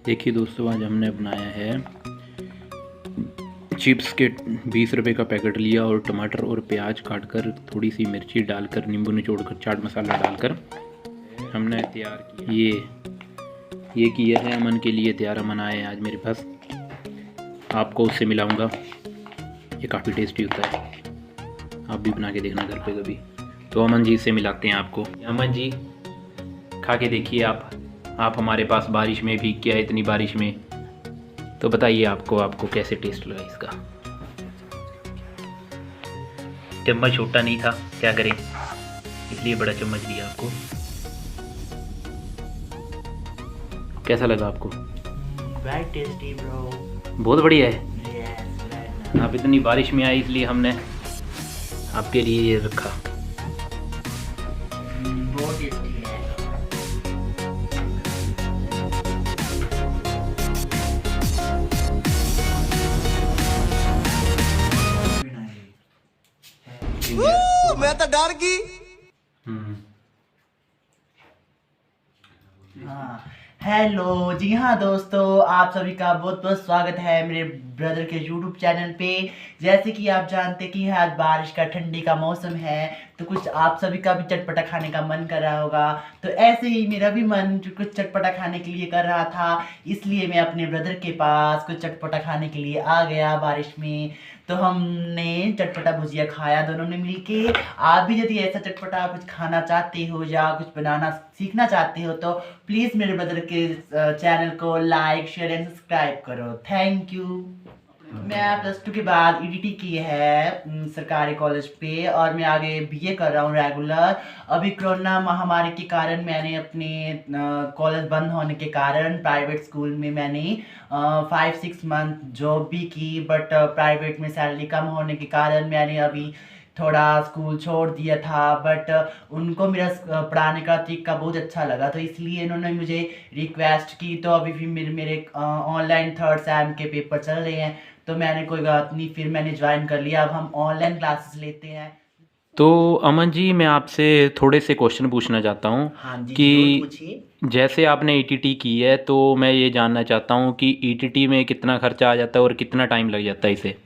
देखिए दोस्तों, आज हमने बनाया है चिप्स के 20 रुपये का पैकेट लिया और टमाटर और प्याज काटकर, थोड़ी सी मिर्ची डालकर, नींबू निचोड़कर, चाट मसाला डालकर हमने तैयार किया। ये किया है अमन के लिए तैयार। अमन आए आज मेरे पास, आपको उससे मिलाऊंगा। ये काफ़ी टेस्टी होता है, आप भी बना के देखना घर पे कभी। तो अमन जी से मिलाते हैं आपको। अमन जी खा के देखिए आप हमारे पास बारिश में भीग के आए, इतनी बारिश में, तो बताइए आपको कैसे टेस्ट लगा इसका। चम्मच छोटा नहीं था, क्या करें, इसलिए बड़ा चम्मच दिया आपको। कैसा लगा आपको? Very tasty bro. बहुत बढ़िया है। यस, आप इतनी बारिश में आए इसलिए हमने आपके लिए ये रखा। बहुत टेस्टी है। मैं तो डर गई। हाँ, हेलो जी हाँ दोस्तों, आप सभी का बहुत बहुत स्वागत है मेरे ब्रदर के यूट्यूब चैनल पे। जैसे कि आप जानते कि आज बारिश का, ठंडी का मौसम है, तो कुछ आप सभी का भी चटपटा खाने का मन कर रहा होगा। तो ऐसे ही मेरा भी मन कुछ चटपटा खाने के लिए कर रहा था, इसलिए मैं अपने ब्रदर के पास कुछ चटपटा खाने के लिए आ गया बारिश में। तो हमने चटपटा भुजिया खाया दोनों ने मिलके। आप भी यदि ऐसा चटपटा कुछ खाना चाहते हो या कुछ बनाना सीखना चाहते हो तो प्लीज़ मेरे ब्रदर के चैनल को लाइक, शेयर एंड सब्सक्राइब करो। Thank you. मैं +2 के बाद ईडीटी की है सरकारी कॉलेज पे, और मैं आगे बीए कर रहा हूँ रेगुलर। अभी कोरोना महामारी के कारण मैंने अपने कॉलेज बंद होने के कारण प्राइवेट स्कूल में मैंने 5-6 मंथ जॉब भी की, बट प्राइवेट में सैलरी कम होने के कारण मैंने अभी थोड़ा स्कूल छोड़ दिया था। बट उनको मेरा पढ़ाने का तरीका बहुत अच्छा लगा, तो इसलिए इन्होंने मुझे रिक्वेस्ट की। तो अभी भी मेरे ऑनलाइन 3rd सेम के पेपर चल रहे हैं, तो मैंने कोई बात नहीं, फिर मैंने ज्वाइन कर लिया। अब हम ऑनलाइन क्लासेस लेते हैं। तो अमन जी, मैं आपसे थोड़े से क्वेश्चन पूछना चाहता हूँ। हाँ जी, कि जरूर पूछिए। जैसे आपने ईटीटी की है, तो मैं ये जानना चाहता हूँ कि ईटीटी में कितना खर्चा आ जाता है और कितना टाइम लग जाता है इसे।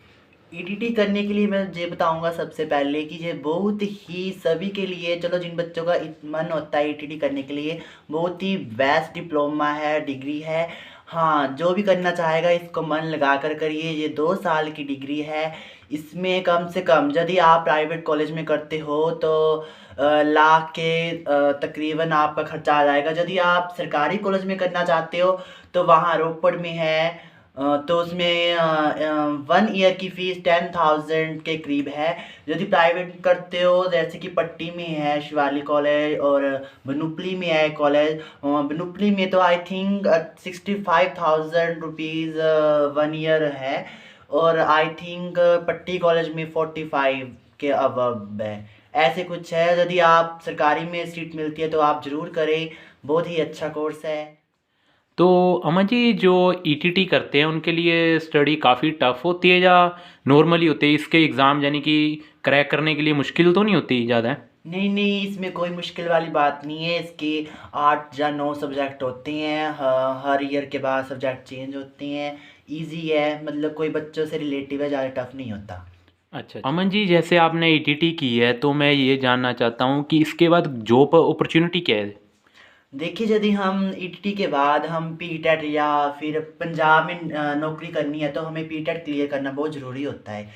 ईटीटी करने के लिए मैं ये बताऊंगा सबसे पहले कि ये बहुत ही सभी के लिए, चलो जिन बच्चों का मन होता है ईटीटी करने के लिए, बहुत ही बेस्ट डिप्लोमा है, डिग्री है। हाँ, जो भी करना चाहेगा इसको मन लगा कर करिए। ये 2 साल की डिग्री है। इसमें कम से कम यदि आप प्राइवेट कॉलेज में करते हो तो लाख के तकरीबन आपका खर्चा आ जाएगा। यदि आप सरकारी कॉलेज में करना चाहते हो तो वहाँ रोपड़ में है, तो उसमें 1 ईयर की फ़ीस 10,000 के करीब है। यदि प्राइवेट करते हो, जैसे कि पट्टी में है शिवालिक कॉलेज और बनूपली में है कॉलेज। बनूपली में तो आई थिंक 65,000 रुपीज़ 1 ईयर है, और आई थिंक पट्टी कॉलेज में 45 के अबव है, ऐसे कुछ है। यदि आप सरकारी में सीट मिलती है तो आप ज़रूर करें, बहुत ही अच्छा कोर्स है। तो अमन जी, जो ईटीटी करते हैं उनके लिए स्टडी काफ़ी टफ होती है या नॉर्मली होती है? इसके एग्ज़ाम यानी कि क्रैक करने के लिए मुश्किल तो नहीं होती ज़्यादा? नहीं नहीं, इसमें कोई मुश्किल वाली बात नहीं है। इसके 8 या 9 सब्जेक्ट होते हैं। हर ईयर के बाद सब्जेक्ट चेंज होते हैं। इजी है, मतलब कोई बच्चों से रिलेटिव है, ज़्यादा टफ नहीं होता। अच्छा अमन जी, जैसे आपने ईटीटी की है, तो मैं ये जानना चाहता हूँ कि इसके बाद जॉब अपॉर्चुनिटी क्या है? देखिए, यदि हम ईटीटी के बाद हम पीटेट या फिर पंजाब में नौकरी करनी है तो हमें पीटेट क्लियर करना बहुत ज़रूरी होता है।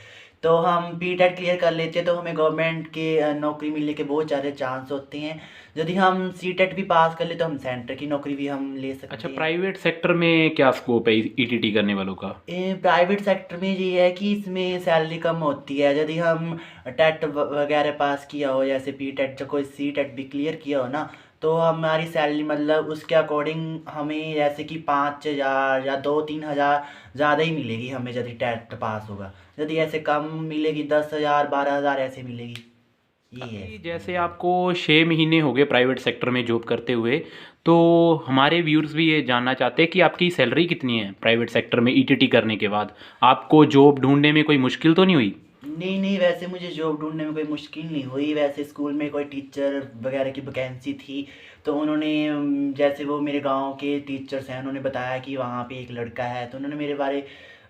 तो हम पीटेट क्लियर कर लेते हैं तो हमें गवर्नमेंट के नौकरी मिलने के बहुत ज़्यादा चांस होते हैं। यदि हम सीटेट भी पास कर ले तो हम सेंटर की नौकरी भी हम ले सकते अच्छा, हैं। प्राइवेट सेक्टर में क्या स्कोप है ईटीटी करने वालों का? प्राइवेट सेक्टर में ये है कि इसमें सैलरी कम होती है। यदि हम टेट वगैरह पास किया हो, जैसे पीटेट, जो कोई सीटेट भी क्लियर किया हो ना, तो हमारी सैलरी मतलब उसके अकॉर्डिंग हमें जैसे कि 5,000 या 2-3 हज़ार ज़्यादा ही मिलेगी हमें यदि टेट पास होगा। यदि ऐसे कम मिलेगी 10,000 12,000 ऐसे मिलेगी। ये है। अभी जैसे आपको 6 महीने हो गए प्राइवेट सेक्टर में जॉब करते हुए, तो हमारे व्यूअर्स भी ये जानना चाहते हैं कि आपकी सैलरी कितनी है प्राइवेट सेक्टर में ईटीटी करने के बाद? आपको जॉब ढूंढने में कोई मुश्किल तो नहीं हुई? नहीं नहीं, वैसे मुझे जॉब ढूंढने में कोई मुश्किल नहीं हुई। वैसे स्कूल में कोई टीचर वगैरह की वैकेंसी थी, तो उन्होंने जैसे वो मेरे गांव के टीचर्स हैं, उन्होंने बताया कि वहाँ पे एक लड़का है, तो उन्होंने मेरे बारे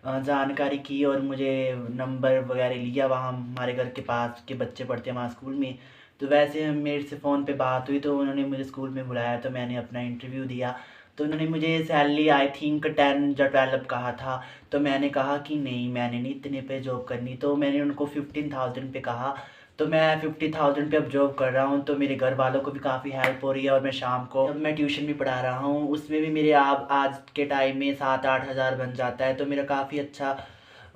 जानकारी की और मुझे नंबर वगैरह लिया। वहाँ हमारे घर के पास के बच्चे पढ़ते हैं वहाँ स्कूल में, तो वैसे मेरे से फ़ोन पे बात हुई, तो उन्होंने मुझे स्कूल में बुलाया, तो मैंने अपना इंटरव्यू दिया। तो उन्होंने मुझे सैलरी आई थिंक 10 या 12 कहा था, तो मैंने कहा कि नहीं, मैंने नहीं इतने पे जॉब करनी, तो मैंने उनको 15,000 पे कहा। तो मैं 50,000 पे अब जॉब कर रहा हूँ, तो मेरे घर वालों को भी काफ़ी हेल्प हो रही है। और मैं शाम को अब मैं ट्यूशन भी पढ़ा रहा हूँ, उसमें भी मेरे आज के टाइम में 7-8 हज़ार बन जाता है, तो मेरा काफ़ी अच्छा।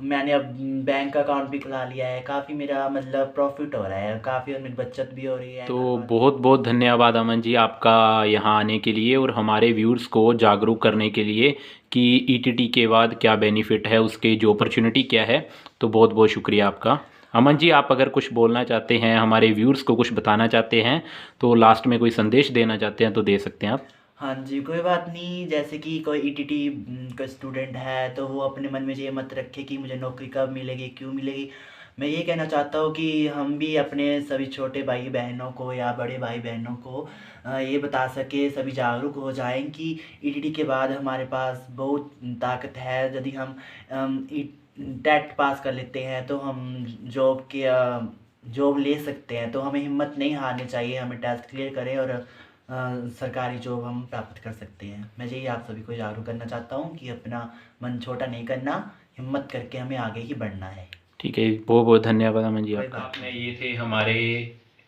मैंने अब बैंक अकाउंट भी खुला लिया है, काफ़ी मेरा मतलब प्रॉफिट हो रहा है काफ़ी, और मेरी बचत भी हो रही है। तो बहुत बहुत धन्यवाद अमन जी आपका यहाँ आने के लिए और हमारे व्यूअर्स को जागरूक करने के लिए कि ईटीटी के बाद क्या बेनिफिट है, उसके जो अपॉर्चुनिटी क्या है। तो बहुत बहुत शुक्रिया आपका। अमन जी, आप अगर कुछ बोलना चाहते हैं, हमारे व्यूअर्स को कुछ बताना चाहते हैं, तो लास्ट में कोई संदेश देना चाहते हैं तो दे सकते हैं आप। हाँ जी, कोई बात नहीं। जैसे कि कोई ईटीटी का स्टूडेंट है, तो वो अपने मन में ये मत रखे कि मुझे नौकरी कब मिलेगी, क्यों मिलेगी। मैं ये कहना चाहता हूँ कि हम भी अपने सभी छोटे भाई बहनों को या बड़े भाई बहनों को ये बता सके, सभी जागरूक हो जाएं कि ईटीटी के बाद हमारे पास बहुत ताकत है। यदि हम टेट पास कर लेते हैं, तो हम जॉब ले सकते हैं। तो हमें हिम्मत नहीं हारनी चाहिए, हमें टेस्ट क्लियर करें और सरकारी जॉब हम प्राप्त कर सकते हैं। मैं यही आप सभी को जागरूक करना चाहता हूँ कि अपना मन छोटा नहीं करना, हिम्मत करके हमें आगे ही बढ़ना है। ठीक है, बहुत बहुत धन्यवाद अमन जी कोई आपका। बात आपने ये थे हमारे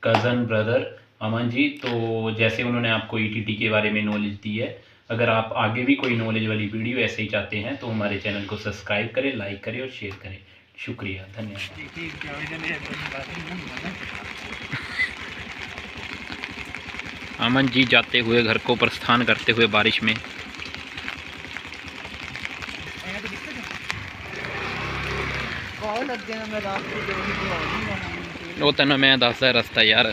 कज़न ब्रदर अमन जी। तो जैसे उन्होंने आपको ईटीटी के बारे में नॉलेज दी है, अगर आप आगे भी कोई नॉलेज वाली वीडियो ऐसे ही चाहते हैं तो हमारे चैनल को सब्सक्राइब करें, लाइक करें और शेयर करें। शुक्रिया, धन्यवाद। अमन जी जाते हुए घर को प्रस्थान करते हुए बारिश में। वो तेन मैं दसदा रस्ता यार।